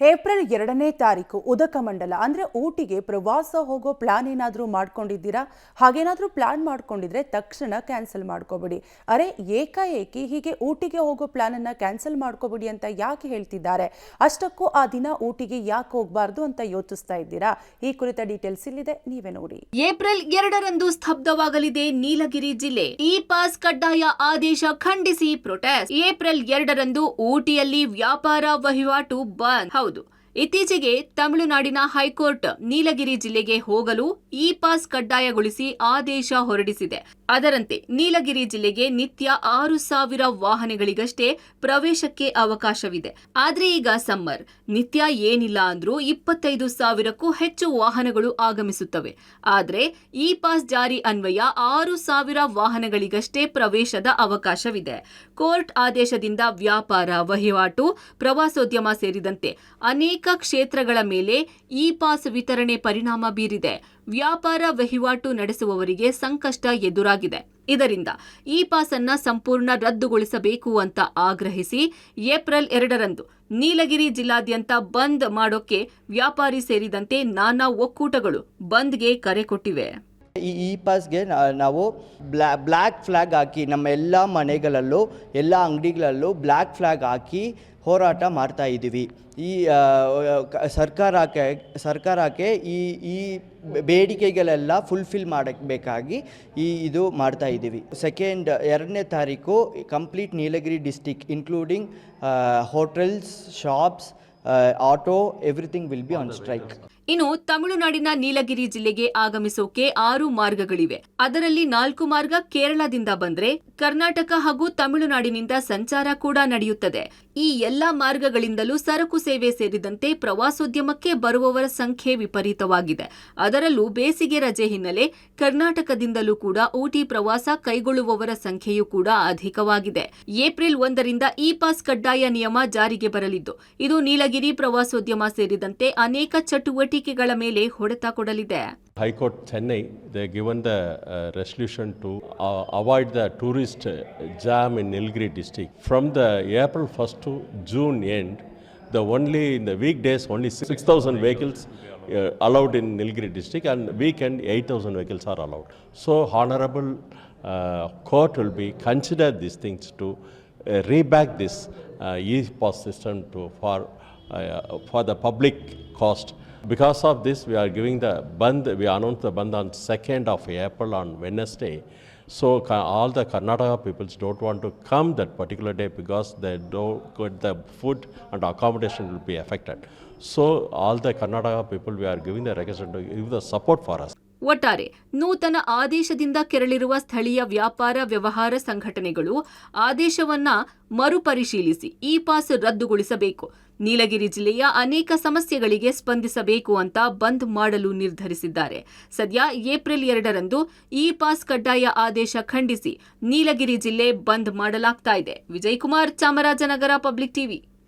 April 2ನೇ ತಾರೀಕು ಉದಕಮಂಡಲ ಅಂದ್ರೆ ಊಟಿಗೆ ಪ್ರವಾಸ ಹೋಗೋ ಪ್ಲಾನ್ ಏನಾದರೂ ಮಾಡ್ಕೊಂಡಿದ್ದೀರಾ? ಹಾಗೇನಾದರೂ ಪ್ಲಾನ್ ಮಾಡ್ಕೊಂಡಿದ್ರೆ ತಕ್ಷಣ ಕ್ಯಾನ್ಸಲ್ ಮಾಡ್ಕೋಬಿಡಿ. ಅರೆ ಏಕಾಏಕಿ ಹೀಗೆ ಊಟಿಗೆ ಹೋಗೋ ಪ್ಲಾನ್ ಅನ್ನ ಕ್ಯಾನ್ಸಲ್ ಮಾಡ್ಕೋಬಿಡಿ ಅಂತ ಯಾಕೆ ಹೇಳ್ತಿದ್ದಾರೆ? ಅಷ್ಟಕ್ಕೂ ಆ ದಿನ ಊಟಿಗೆ ಯಾಕೆ ಹೋಗಬಾರ್ದು ಅಂತ ಯೋಚಿಸ್ತಾ ಇದ್ದೀರಾ? ಈ ಕುರಿತ ಡೀಟೇಲ್ಸ್ ಇಲ್ಲಿದೆ, ನೀವೇ ನೋಡಿ. ಏಪ್ರಿಲ್ 2ರಂದು ಸ್ತಬ್ಧವಾಗಲಿದೆ ನೀಲಗಿರಿ ಜಿಲ್ಲೆ. ಇ ಪಾಸ್ ಕಡ್ಡಾಯ ಆದೇಶ ಖಂಡಿಸಿ ಪ್ರೊಟೆಸ್ಟ್. ಏಪ್ರಿಲ್ 2ರಂದು ಊಟಿಯಲ್ಲಿ ವ್ಯಾಪಾರ ವಹಿವಾಟು ಬಂದ್. ಹೌದು, ಇತ್ತೀಚೆಗೆ ತಮಿಳುನಾಡಿನ ಹೈಕೋರ್ಟ್ ನೀಲಗಿರಿ ಜಿಲ್ಲೆಗೆ ಹೋಗಲು ಇ ಪಾಸ್ ಕಡ್ಡಾಯಗೊಳಿಸಿ ಆದೇಶ ಹೊರಡಿಸಿದೆ. ಅದರಂತೆ ನೀಲಗಿರಿ ಜಿಲ್ಲೆಗೆ ನಿತ್ಯ 6,000 ವಾಹನಗಳಿಗಷ್ಟೇ ಪ್ರವೇಶಕ್ಕೆ ಅವಕಾಶವಿದೆ. ಆದ್ರೆ ಈಗ ಸಮ್ಮರ್, ನಿತ್ಯ ಏನಿಲ್ಲ ಅಂದ್ರೂ 25,000ಕ್ಕೂ ಹೆಚ್ಚು ವಾಹನಗಳು ಆಗಮಿಸುತ್ತವೆ. ಆದ್ರೆ ಇ ಪಾಸ್ ಜಾರಿ ಅನ್ವಯ 6,000 ವಾಹನಗಳಿಗಷ್ಟೇ ಪ್ರವೇಶದ ಅವಕಾಶವಿದೆ. ಕೋರ್ಟ್ ಆದೇಶದಿಂದ ವ್ಯಾಪಾರ ವಹಿವಾಟು, ಪ್ರವಾಸೋದ್ಯಮ ಸೇರಿದಂತೆ ಅನೇಕ ಕ್ಷೇತ್ರಗಳ ಮೇಲೆ ಇ ಪಾಸ್ ವಿತರಣೆ ಪರಿಣಾಮ ಬೀರಿದೆ. ವ್ಯಾಪಾರ ವಹಿವಾಟು ನಡೆಸುವವರಿಗೆ ಸಂಕಷ್ಟ ಎದುರಾಗಿದೆ. ಇದರಿಂದ ಇ ಪಾಸ್ ಅನ್ನ ಸಂಪೂರ್ಣ ರದ್ದುಗೊಳಿಸಬೇಕು ಅಂತ ಆಗ್ರಹಿಸಿ ಏಪ್ರಿಲ್ 2ರಂದು ನೀಲಗಿರಿ ಜಿಲ್ಲಾದ್ಯಂತ ಬಂದ್ ಮಾಡೋಕೆ ವ್ಯಾಪಾರಿ ಸೇರಿದಂತೆ ನಾನಾ ಒಕ್ಕೂಟಗಳು ಬಂದ್ಗೆ ಕರೆ ಕೊಟ್ಟಿವೆ. ಈ ಇ ಪಾಸ್ಗೆ ನಾವು ಬ್ಲ್ಯಾಕ್ ಫ್ಲ್ಯಾಗ್ ಹಾಕಿ ನಮ್ಮ ಎಲ್ಲ ಮನೆಗಳಲ್ಲೂ ಎಲ್ಲ ಅಂಗಡಿಗಳಲ್ಲೂ ಬ್ಲ್ಯಾಕ್ ಫ್ಲ್ಯಾಗ್ ಹಾಕಿ ಹೋರಾಟ ಮಾಡ್ತಾ ಇದ್ದೀವಿ. ಈ ಸರ್ಕಾರಕ್ಕೆ ಈ ಬೇಡಿಕೆಗಳೆಲ್ಲ ಫುಲ್ಫಿಲ್ ಮಾಡಬೇಕಾಗಿ ಇದು ಮಾಡ್ತಾ ಇದ್ದೀವಿ. 2ನೇ ತಾರೀಕು complete Nilgiri district including hotels, shops, auto, everything will be on strike. ಇನ್ನು ತಮಿಳುನಾಡಿನ ನೀಲಗಿರಿ ಜಿಲ್ಲೆಗೆ ಆಗಮಿಸೋಕೆ 6 ಮಾರ್ಗಗಳಿವೆ. ಅದರಲ್ಲಿ 4 ಮಾರ್ಗ ಕೇರಳದಿಂದ ಬಂದ್ರೆ ಕರ್ನಾಟಕ ಹಾಗೂ ತಮಿಳುನಾಡಿನಿಂದ ಸಂಚಾರ ಕೂಡ ನಡೆಯುತ್ತದೆ. ಈ ಎಲ್ಲಾ ಮಾರ್ಗಗಳಿಂದಲೂ ಸರಕು ಸೇವೆ ಸೇರಿದಂತೆ ಪ್ರವಾಸೋದ್ಯಮಕ್ಕೆ ಬರುವವರ ಸಂಖ್ಯೆ ವಿಪರೀತವಾಗಿದೆ. ಅದರಲ್ಲೂ ಬೇಸಿಗೆ ರಜೆ ಹಿನ್ನೆಲೆ ಕರ್ನಾಟಕದಿಂದಲೂ ಕೂಡ ಊಟಿ ಪ್ರವಾಸ ಕೈಗೊಳ್ಳುವವರ ಸಂಖ್ಯೆಯೂ ಕೂಡ ಅಧಿಕವಾಗಿದೆ. ಏಪ್ರಿಲ್ 1ರಿಂದ ಇ ಪಾಸ್ ಕಡ್ಡಾಯ ನಿಯಮ ಜಾರಿಗೆ ಬರಲಿದ್ದು, ಇದು ನೀಲಗಿರಿ ಪ್ರವಾಸೋದ್ಯಮ ಸೇರಿದಂತೆ ಅನೇಕ ಚಟುವಟಿಕೆಗಳ ಮೇಲೆ ಹೊಡೆತ ಕೊಡಲಿದೆ. High Court Chennai, they given the resolution to avoid the tourist jam in Nilgiri district. From the April 1st to June end, only in the weekdays only 6,000 vehicles allowed in Nilgiri district, and weekend 8,000 vehicles are allowed. So honorable court will be consider these things to reback this e-pass system for the public cost. Because of this, we are giving the band. We announced the band on 2nd of April on Wednesday. So all the Karnataka peoples don't want to come that particular day because they don't get the food and accommodation will be affected. So all the Karnataka people, we are giving the request to give the support for us. ಒಟ್ಟಾರೆ ನೂತನ ಆದೇಶದಿಂದ ಕೆರಳಿರುವ ಸ್ಥಳೀಯ ವ್ಯಾಪಾರ ವ್ಯವಹಾರ ಸಂಘಟನೆಗಳು ಆದೇಶವನ್ನ ಮರುಪರಿಶೀಲಿಸಿ E pass ರದ್ದುಗೊಳಿಸಬೇಕು, ನೀಲಗಿರಿ ಜಿಲ್ಲೆಯ ಅನೇಕ ಸಮಸ್ಯೆಗಳಿಗೆ ಸ್ಪಂದಿಸಬೇಕು ಅಂತ ಬಂದ್ ಮಾಡಲು ನಿರ್ಧರಿಸಿದ್ದಾರೆ. ಸದ್ಯ ಏಪ್ರಿಲ್ 2ರಂದು ಇ ಪಾಸ್ ಕಡ್ಡಾಯ ಆದೇಶ ಖಂಡಿಸಿ ನೀಲಗಿರಿ ಜಿಲ್ಲೆ ಬಂದ್ ಮಾಡಲಾಗ್ತಾ ಇದೆ. Vijaykumar, Chamarajanagar, public TV.